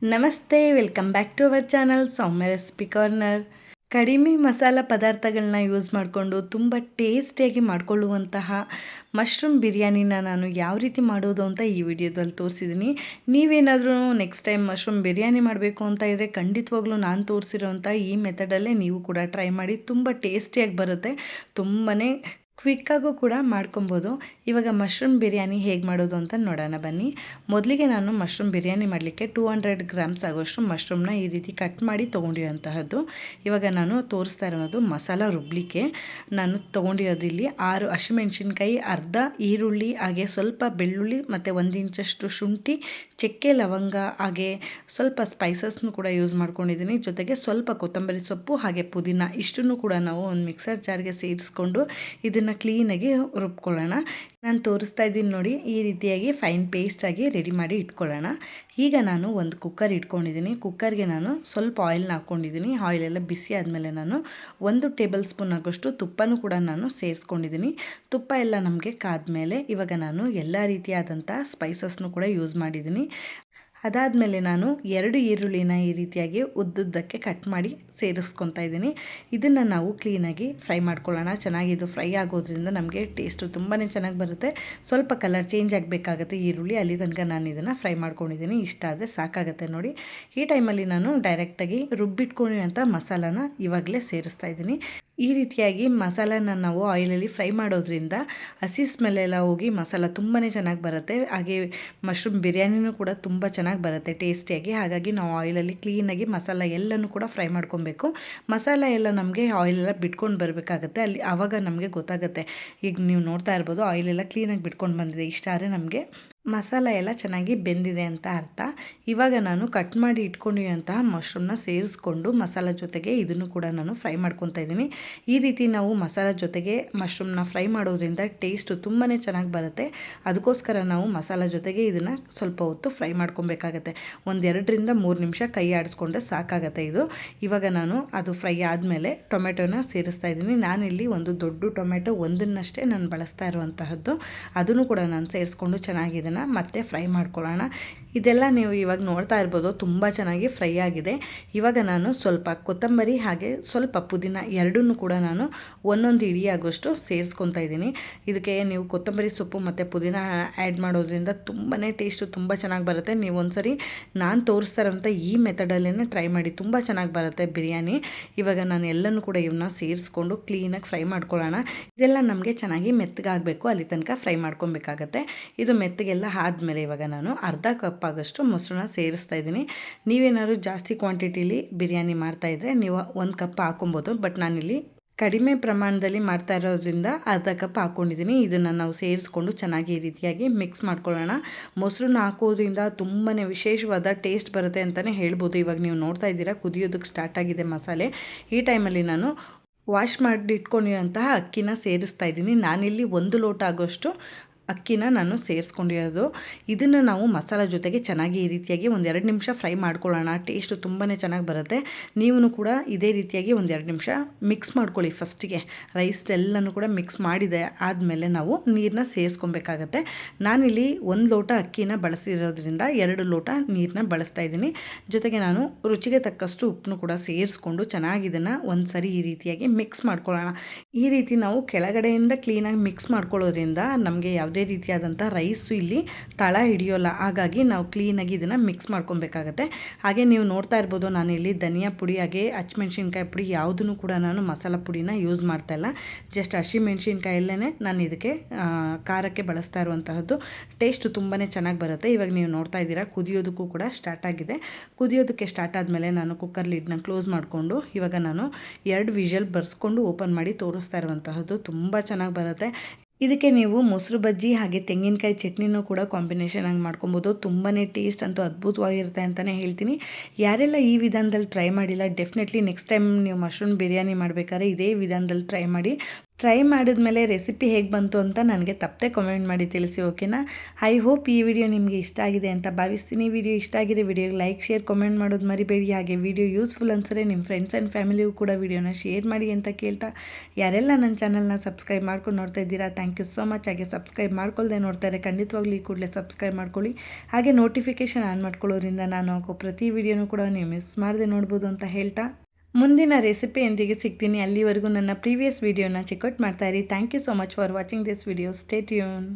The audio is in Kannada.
ನಮಸ್ತೆ, welcome back to our channel Soumya recipe corner. ಕಡಿಮೆ ಮಸಾಲ ಪದಾರ್ಥಗಳನ್ನ ಯೂಸ್ ಮಾಡಿಕೊಂಡು ತುಂಬ ಟೇಸ್ಟಿಯಾಗಿ ಮಾಡಿಕೊಳ್ಳುವಂತಹ ಮಶ್ರೂಮ್ ಬಿರಿಯಾನಿನ ನಾನು ಯಾವ ರೀತಿ ಮಾಡೋದು ಅಂತ ಈ ವಿಡಿಯೋದಲ್ಲಿ ತೋರಿಸಿದ್ದೀನಿ. ನೀವೇನಾದರೂ ನೆಕ್ಸ್ಟ್ ಟೈಮ್ ಮಶ್ರೂಮ್ ಬಿರಿಯಾನಿ ಮಾಡಬೇಕು ಅಂತ ಇದ್ದರೆ ಖಂಡಿತವಾಗ್ಲೂ ನಾನು ತೋರಿಸಿರೋಂಥ ಈ ಮೆಥಡಲ್ಲೇ ನೀವು ಕೂಡ ಟ್ರೈ ಮಾಡಿ. ತುಂಬ ಟೇಸ್ಟಿಯಾಗಿ ಬರುತ್ತೆ, ತುಂಬಾ ಕ್ವಿಕ್ಕಾಗೂ ಕೂಡ ಮಾಡ್ಕೊಬೋದು. ಇವಾಗ ಮಶ್ರೂಮ್ ಬಿರಿಯಾನಿ ಹೇಗೆ ಮಾಡೋದು ಅಂತ ನೋಡೋಣ ಬನ್ನಿ. ಮೊದಲಿಗೆ ನಾನು ಮಶ್ರೂಮ್ ಬಿರಿಯಾನಿ ಮಾಡಲಿಕ್ಕೆ 200 ಗ್ರಾಮ್ಸ್ ಆಗೋಷ್ಟು ಮಶ್ರೂಮ್ನ ಈ ರೀತಿ ಕಟ್ ಮಾಡಿ ತೊಗೊಂಡಿರೋಂತಹದ್ದು. ಇವಾಗ ನಾನು ತೋರಿಸ್ತಾ ಇರೋದು ಮಸಾಲ ರುಬ್ಬಲಿಕ್ಕೆ ನಾನು ತೊಗೊಂಡಿರೋದು ಇಲ್ಲಿ 6 ಹಸಿಮೆಣ್ಸಿನ್ಕಾಯಿ, ಅರ್ಧ ಈರುಳ್ಳಿ, ಹಾಗೆ ಸ್ವಲ್ಪ ಬೆಳ್ಳುಳ್ಳಿ ಮತ್ತು 1 ಇಂಚಷ್ಟು ಶುಂಠಿ, ಚಕ್ಕೆ, ಲವಂಗ, ಹಾಗೆ ಸ್ವಲ್ಪ ಸ್ಪೈಸಸ್ನು ಕೂಡ ಯೂಸ್ ಮಾಡ್ಕೊಂಡಿದ್ದೀನಿ. ಜೊತೆಗೆ ಸ್ವಲ್ಪ ಕೊತ್ತಂಬರಿ ಸೊಪ್ಪು ಹಾಗೆ ಪುದೀನ ಇಷ್ಟನ್ನು ಕೂಡ ನಾವು ಒಂದು ಮಿಕ್ಸರ್ ಜಾರ್ಗೆ ಸೇರಿಸ್ಕೊಂಡು ಇದನ್ನು ಕ್ಲೀನಾಗಿ ರುಬ್ಕೊಳ್ಳೋಣ. ನಾನು ತೋರಿಸ್ತಾ ಇದ್ದೀನಿ ನೋಡಿ, ಈ ರೀತಿಯಾಗಿ ಫೈನ್ ಪೇಸ್ಟಾಗಿ ರೆಡಿ ಮಾಡಿ ಇಟ್ಕೊಳ್ಳೋಣ. ಈಗ ನಾನು ಒಂದು ಕುಕ್ಕರ್ ಇಟ್ಕೊಂಡಿದ್ದೀನಿ. ಕುಕ್ಕರ್ಗೆ ನಾನು ಸ್ವಲ್ಪ ಆಯಿಲ್ನ ಹಾಕ್ಕೊಂಡಿದ್ದೀನಿ. ಆಯಿಲೆಲ್ಲ ಬಿಸಿ ಆದಮೇಲೆ ನಾನು 1 ಟೇಬಲ್ ಸ್ಪೂನ್ ಆಗೋಷ್ಟು ತುಪ್ಪನೂ ಕೂಡ ನಾನು ಸೇರಿಸ್ಕೊಂಡಿದ್ದೀನಿ. ತುಪ್ಪ ಎಲ್ಲ ನಮಗೆ ಕಾದ್ಮೇಲೆ ಇವಾಗ ನಾನು ಎಲ್ಲ ರೀತಿಯಾದಂಥ ಸ್ಪೈಸಸ್ನು ಕೂಡ ಯೂಸ್ ಮಾಡಿದ್ದೀನಿ. ಅದಾದಮೇಲೆ ನಾನು 2 ಈರುಳ್ಳಿನ ಈ ರೀತಿಯಾಗಿ ಉದ್ದುದ್ದಕ್ಕೆ ಕಟ್ ಮಾಡಿ ಸೇರಿಸ್ಕೊತಾ ಇದ್ದೀನಿ. ಇದನ್ನು ನಾವು ಕ್ಲೀನಾಗಿ ಫ್ರೈ ಮಾಡ್ಕೊಳ್ಳೋಣ. ಚೆನ್ನಾಗಿದ್ದು ಫ್ರೈ ಆಗೋದ್ರಿಂದ ನಮಗೆ ಟೇಸ್ಟು ತುಂಬಾ ಚೆನ್ನಾಗಿ ಬರುತ್ತೆ. ಸ್ವಲ್ಪ ಕಲರ್ ಚೇಂಜ್ ಆಗಬೇಕಾಗತ್ತೆ ಈರುಳ್ಳಿ, ಅಲ್ಲಿ ತನಕ ನಾನು ಇದನ್ನು ಫ್ರೈ ಮಾಡ್ಕೊಂಡಿದ್ದೀನಿ. ಇಷ್ಟ ಆದರೆ ಸಾಕಾಗುತ್ತೆ ನೋಡಿ. ಈ ಟೈಮಲ್ಲಿ ನಾನು ಡೈರೆಕ್ಟಾಗಿ ರುಬ್ಬಿಟ್ಕೊಂಡಿರೋಂಥ ಮಸಾಲಾನ ಇವಾಗಲೇ ಸೇರಿಸ್ತಾ ಇದ್ದೀನಿ. ಈ ರೀತಿಯಾಗಿ ಮಸಾಲಾನ ನಾವು ಆಯಿಲಲ್ಲಿ ಫ್ರೈ ಮಾಡೋದ್ರಿಂದ ಹಸಿ ಸ್ಮೆಲ್ಲೆಲ್ಲ ಹೋಗಿ ಮಸಾಲ ತುಂಬಾ ಚೆನ್ನಾಗಿ ಬರುತ್ತೆ. ಹಾಗೆ ಮಶ್ರೂಮ್ ಬಿರಿಯಾನಿನೂ ಕೂಡ ತುಂಬ ಚೆನ್ನಾಗಿ ಬರುತ್ತೆ ಟೇಸ್ಟಿಯಾಗಿ. ಹಾಗಾಗಿ ನಾವು ಆಯಿಲಲ್ಲಿ ಕ್ಲೀನಾಗಿ ಮಸಾಲ ಎಲ್ಲನೂ ಕೂಡ ಫ್ರೈ ಮಾಡ್ಕೊಬೇಕು. ಮಸಾಲ ಎಲ್ಲ ನಮಗೆ ಆಯಿಲೆಲ್ಲ ಬಿಟ್ಕೊಂಡು ಬರಬೇಕಾಗತ್ತೆ. ಅಲ್ಲಿ ಆವಾಗ ನಮಗೆ ಗೊತ್ತಾಗುತ್ತೆ. ಈಗ ನೀವು ನೋಡ್ತಾ ಇರ್ಬೋದು, ಆಯಿಲೆಲ್ಲ ಕ್ಲೀನಾಗಿ ಬಿಟ್ಕೊಂಡು ಬಂದಿದೆ. ಇಷ್ಟ ಆದರೆ ನಮಗೆ ಮಸಾಲ ಎಲ್ಲ ಚೆನ್ನಾಗಿ ಬೆಂದಿದೆ ಅಂತ ಅರ್ಥ. ಇವಾಗ ನಾನು ಕಟ್ ಮಾಡಿ ಇಟ್ಕೊಂಡಿರೋಂತಹ ಮಶ್ರೂಮ್ನ ಸೇರಿಸ್ಕೊಂಡು ಮಸಾಲ ಜೊತೆಗೆ ಇದನ್ನು ಕೂಡ ನಾನು ಫ್ರೈ ಮಾಡ್ಕೊತಾ ಇದ್ದೀನಿ. ಈ ರೀತಿ ನಾವು ಮಸಾಲ ಜೊತೆಗೆ ಮಶ್ರೂಮ್ನ ಫ್ರೈ ಮಾಡೋದ್ರಿಂದ ಟೇಸ್ಟು ತುಂಬಾ ಚೆನ್ನಾಗಿ ಬರುತ್ತೆ. ಅದಕ್ಕೋಸ್ಕರ ನಾವು ಮಸಾಲ ಜೊತೆಗೆ ಇದನ್ನು ಸ್ವಲ್ಪ ಹೊತ್ತು ಫ್ರೈ ಮಾಡ್ಕೊಬೇಕಾಗತ್ತೆ. 2-3 ನಿಮಿಷ ಕೈ ಆಡಿಸ್ಕೊಂಡ್ರೆ ಸಾಕಾಗತ್ತೆ ಇದು. ಇವಾಗ ನಾನು ಅದು ಫ್ರೈ ಆದಮೇಲೆ ಟೊಮೆಟೊನ ಸೇರಿಸ್ತಾ ಇದ್ದೀನಿ. ನಾನಿಲ್ಲಿ ಒಂದು ದೊಡ್ಡ ಟೊಮೆಟೊ ಒಂದನ್ನಷ್ಟೇ ನಾನು ಬಳಸ್ತಾ ಇರುವಂತಹದ್ದು. ಅದನ್ನು ಕೂಡ ನಾನು ಸೇರಿಸ್ಕೊಂಡು ಚೆನ್ನಾಗಿ ಮತ್ತೆ ಫ್ರೈ ಮಾಡ್ಕೊಳ್ಳೋಣ. ಇದೆಲ್ಲ ನೀವು ಇವಾಗ ನೋಡ್ತಾ ಇರ್ಬೋದು, ತುಂಬ ಚೆನ್ನಾಗಿ ಫ್ರೈ ಆಗಿದೆ. ಇವಾಗ ನಾನು ಸ್ವಲ್ಪ ಕೊತ್ತಂಬರಿ ಹಾಗೆ ಸ್ವಲ್ಪ ಪುದೀನ ಎರಡನ್ನೂ ಕೂಡ ನಾನು ಒಂದೊಂದು ಇಡಿ ಆಗೋಷ್ಟು ಸೇರಿಸ್ಕೊತಾ ಇದ್ದೀನಿ. ಇದಕ್ಕೆ ನೀವು ಕೊತ್ತಂಬರಿ ಸೊಪ್ಪು ಮತ್ತು ಪುದೀನ ಆ್ಯಡ್ ಮಾಡೋದ್ರಿಂದ ತುಂಬಾ ಟೇಸ್ಟು ತುಂಬ ಚೆನ್ನಾಗಿ ಬರುತ್ತೆ. ನೀವು ಒಂದ್ಸರಿ ನಾನು ತೋರಿಸ್ತಾ ಇರೋಂಥ ಈ ಮೆಥಡಲ್ಲೇ ಟ್ರೈ ಮಾಡಿ, ತುಂಬ ಚೆನ್ನಾಗಿ ಬರುತ್ತೆ ಬಿರಿಯಾನಿ. ಇವಾಗ ನಾನು ಎಲ್ಲನೂ ಕೂಡ ಇವನ್ನ ಸೇರಿಸ್ಕೊಂಡು ಕ್ಲೀನಾಗಿ ಫ್ರೈ ಮಾಡ್ಕೊಳ್ಳೋಣ. ಇದೆಲ್ಲ ನಮಗೆ ಚೆನ್ನಾಗಿ ಮೆತ್ತಗಾಗಬೇಕು, ಅಲ್ಲಿ ತನಕ ಫ್ರೈ ಮಾಡ್ಕೊಬೇಕಾಗತ್ತೆ. ಇದು ಮೆತ್ತಗೆಲ್ಲ ಆದಮೇಲೆ ಇವಾಗ ನಾನು ಅರ್ಧ ಕಪ್ ಆಗೋಷ್ಟು ಮೊಸರನ್ನ ಸೇರಿಸ್ತಾ ಇದ್ದೀನಿ. ನೀವೇನಾದ್ರು ಜಾಸ್ತಿ ಕ್ವಾಂಟಿಟಿಲಿ ಬಿರಿಯಾನಿ ಮಾಡ್ತಾಯಿದ್ರೆ ನೀವು 1 ಕಪ್ ಹಾಕೊಬೋದು. ಬಟ್ ನಾನಿಲ್ಲಿ ಕಡಿಮೆ ಪ್ರಮಾಣದಲ್ಲಿ ಮಾಡ್ತಾ ಇರೋದ್ರಿಂದ ಅರ್ಧ ಕಪ್ ಹಾಕ್ಕೊಂಡಿದ್ದೀನಿ. ಇದನ್ನು ನಾವು ಸೇರಿಸ್ಕೊಂಡು ಚೆನ್ನಾಗಿ ಈ ರೀತಿಯಾಗಿ ಮಿಕ್ಸ್ ಮಾಡ್ಕೊಳ್ಳೋಣ. ಮೊಸರನ್ನ ಹಾಕೋದ್ರಿಂದ ತುಂಬಾ ವಿಶೇಷವಾದ ಟೇಸ್ಟ್ ಬರುತ್ತೆ ಅಂತಲೇ ಹೇಳ್ಬೋದು. ಇವಾಗ ನೀವು ನೋಡ್ತಾ ಇದ್ದೀರಾ, ಕುದಿಯೋದಕ್ಕೆ ಸ್ಟಾರ್ಟ್ ಆಗಿದೆ ಮಸಾಲೆ. ಈ ಟೈಮಲ್ಲಿ ನಾನು ವಾಶ್ ಮಾಡಿ ಇಟ್ಕೊಂಡಿರೋಂತಹ ಅಕ್ಕಿನ ಸೇರಿಸ್ತಾ ಇದ್ದೀನಿ. ನಾನಿಲ್ಲಿ 1 ಲೋಟ ಆಗೋಷ್ಟು ಅಕ್ಕಿನ ನಾನು ಸೇರಿಸ್ಕೊಂಡಿರೋದು. ಇದನ್ನು ನಾವು ಮಸಾಲ ಜೊತೆಗೆ ಚೆನ್ನಾಗಿ ಈ ರೀತಿಯಾಗಿ 1-2 ನಿಮಿಷ ಫ್ರೈ ಮಾಡ್ಕೊಳ್ಳೋಣ. ಟೇಸ್ಟು ತುಂಬಾ ಚೆನ್ನಾಗಿ ಬರುತ್ತೆ. ನೀವು ಕೂಡ ಇದೇ ರೀತಿಯಾಗಿ 1-2 ನಿಮಿಷ ಮಿಕ್ಸ್ ಮಾಡ್ಕೊಳ್ಳಿ. ಫಸ್ಟಿಗೆ ರೈಸ್ ಎಲ್ಲನೂ ಕೂಡ ಮಿಕ್ಸ್ ಮಾಡಿದೆ ಆದಮೇಲೆ ನಾವು ನೀರನ್ನ ಸೇರಿಸ್ಕೊಬೇಕಾಗತ್ತೆ. ನಾನಿಲ್ಲಿ 1 ಲೋಟ ಅಕ್ಕಿನ ಬಳಸಿರೋದ್ರಿಂದ 2 ಲೋಟ ನೀರನ್ನ ಬಳಸ್ತಾ ಇದ್ದೀನಿ. ಜೊತೆಗೆ ನಾನು ರುಚಿಗೆ ತಕ್ಕಷ್ಟು ಉಪ್ಪನ್ನು ಕೂಡ ಸೇರಿಸ್ಕೊಂಡು ಚೆನ್ನಾಗಿ ಇದನ್ನು ಒಂದು ಸರಿ ಈ ರೀತಿಯಾಗಿ ಮಿಕ್ಸ್ ಮಾಡ್ಕೊಳ್ಳೋಣ. ಈ ರೀತಿ ನಾವು ಕೆಳಗಡೆಯಿಂದ ಕ್ಲೀನಾಗಿ ಮಿಕ್ಸ್ ಮಾಡ್ಕೊಳ್ಳೋದ್ರಿಂದ ನಮಗೆ ಯಾವುದೇ ರೀತಿಯಾದಂಥ ರೈಸು ಇಲ್ಲಿ ತಳ ಹಿಡಿಯೋಲ್ಲ. ಹಾಗಾಗಿ ನಾವು ಕ್ಲೀನಾಗಿ ಇದನ್ನು ಮಿಕ್ಸ್ ಮಾಡ್ಕೊಬೇಕಾಗತ್ತೆ. ಹಾಗೆ ನೀವು ನೋಡ್ತಾ ಇರ್ಬೋದು, ನಾನು ಇಲ್ಲಿ ಧನಿಯಾ ಪುಡಿ ಹಾಗೆ ಹಸಿಮೆಣ್ಸಿನ್ಕಾಯಿ ಪುಡಿ ಯಾವುದನ್ನು ಕೂಡ ನಾನು ಮಸಾಲ ಪುಡಿನ ಯೂಸ್ ಮಾಡ್ತಾಯಿಲ್ಲ. ಜಸ್ಟ್ ಹಸಿಮೆಣ್ಸಿನ್ಕಾಯಲ್ಲೇ ನಾನು ಇದಕ್ಕೆ ಖಾರಕ್ಕೆ ಬಳಸ್ತಾ ಇರುವಂತಹದ್ದು. ಟೇಸ್ಟು ತುಂಬಾ ಚೆನ್ನಾಗಿ ಬರುತ್ತೆ. ಇವಾಗ ನೀವು ನೋಡ್ತಾ ಇದ್ದೀರಾ, ಕುದಿಯೋದಕ್ಕೂ ಕೂಡ ಸ್ಟಾರ್ಟ್ ಆಗಿದೆ. ಕುದಿಯೋದಕ್ಕೆ ಸ್ಟಾರ್ಟ್ ಆದಮೇಲೆ ನಾನು ಕುಕ್ಕರ್ ಲಿಡ್ನ ಕ್ಲೋಸ್ ಮಾಡಿಕೊಂಡು ಇವಾಗ ನಾನು 2 ವಿಷಲ್ ಬರ್ಸ್ಕೊಂಡು ಓಪನ್ ಮಾಡಿ ತೋರಿಸ್ತಾ ಇರುವಂತಹದ್ದು. ತುಂಬ ಚೆನ್ನಾಗಿ ಬರುತ್ತೆ. ಇದಕ್ಕೆ ನೀವು ಮೊಸರು ಬಜ್ಜಿ ಹಾಗೆ ತೆಂಗಿನಕಾಯಿ ಚಟ್ನಿನೂ ಕೂಡ ಕಾಂಬಿನೇಷನ್ ಆಗಿ ಮಾಡ್ಕೊಬೋದು. ತುಂಬಾ ಟೇಸ್ಟ್ ಅಂತೂ ಅದ್ಭುತವಾಗಿರುತ್ತೆ ಅಂತಲೇ ಹೇಳ್ತೀನಿ. ಯಾರೆಲ್ಲ ಈ ವಿಧಾನದಲ್ಲಿ ಟ್ರೈ ಮಾಡಿಲ್ಲ, ಡೆಫಿನೆಟ್ಲಿ ನೆಕ್ಸ್ಟ್ ಟೈಮ್ ನೀವು ಮಶ್ರೂಮ್ ಬಿರಿಯಾನಿ ಮಾಡಬೇಕಾದ್ರೆ ಇದೇ ವಿಧಾನದಲ್ಲಿ ಟ್ರೈ ಮಾಡಿ. ಟ್ರೈ ಮಾಡಿದ್ಮೇಲೆ ರೆಸಿಪಿ ಹೇಗೆ ಬಂತು ಅಂತ ನನಗೆ ತಪ್ಪದೆ ಕಮೆಂಟ್ ಮಾಡಿ ತಿಳಿಸಿ, ಓಕೆನಾ. ಐ ಹೋಪ್ ಈ ವಿಡಿಯೋ ನಿಮಗೆ ಇಷ್ಟ ಆಗಿದೆ ಅಂತ ಭಾವಿಸ್ತೀನಿ. ವಿಡಿಯೋ ಇಷ್ಟ ಆಗಿದೆ ವಿಡಿಯೋಗೆ ಲೈಕ್ ಶೇರ್ ಕಮೆಂಟ್ ಮಾಡೋದು ಮರಿಬೇಡಿ. ಹಾಗೆ ವಿಡಿಯೋ ಯೂಸ್ಫುಲ್ ಅನ್ಸರೆ ನಿಮ್ಮ ಫ್ರೆಂಡ್ಸ್ ಆ್ಯಂಡ್ ಫ್ಯಾಮಿಲಿಗೂ ಕೂಡ ವಿಡಿಯೋನ ಶೇರ್ ಮಾಡಿ ಅಂತ ಕೇಳ್ತಾ, ಯಾರೆಲ್ಲ ನನ್ನ ಚಾನಲ್ನ ಸಬ್ಸ್ಕ್ರೈಬ್ ಮಾಡ್ಕೊಂಡು ನೋಡ್ತಾ ಇದ್ದೀರಾ ಥ್ಯಾಂಕ್ ಯು ಸೋ ಮಚ್. ಹಾಗೆ ಸಬ್ಸ್ಕ್ರೈಬ್ ಮಾಡ್ಕೊಳ್ದೆ ನೋಡ್ತಾರೆ ಖಂಡಿತವಾಗ್ಲೂ ಈ ಕೂಡಲೇ ಸಬ್ಸ್ಕ್ರೈಬ್ ಮಾಡ್ಕೊಳ್ಳಿ. ಹಾಗೆ ನೋಟಿಫಿಕೇಷನ್ ಆನ್ ಮಾಡ್ಕೊಳ್ಳೋದ್ರಿಂದ ನಾನು ಹಾಕೋ ಪ್ರತಿ ವಿಡಿಯೋನೂ ಕೂಡ ನೀವು ಮಿಸ್ ಮಾಡದೆ ನೋಡ್ಬೋದು ಅಂತ ಹೇಳ್ತಾ, ಮುಂದಿನ ರೆಸಿಪಿಯೊಂದಿಗೆ ಸಿಗ್ತೀನಿ. ಅಲ್ಲಿವರೆಗೂ ನನ್ನ ಪ್ರೀವಿಯಸ್ ವಿಡಿಯೋನ ಚೆಕ್ಔಟ್ ಮಾಡ್ತಾಯಿರಿ. Thank you so much for watching this video. Stay tune.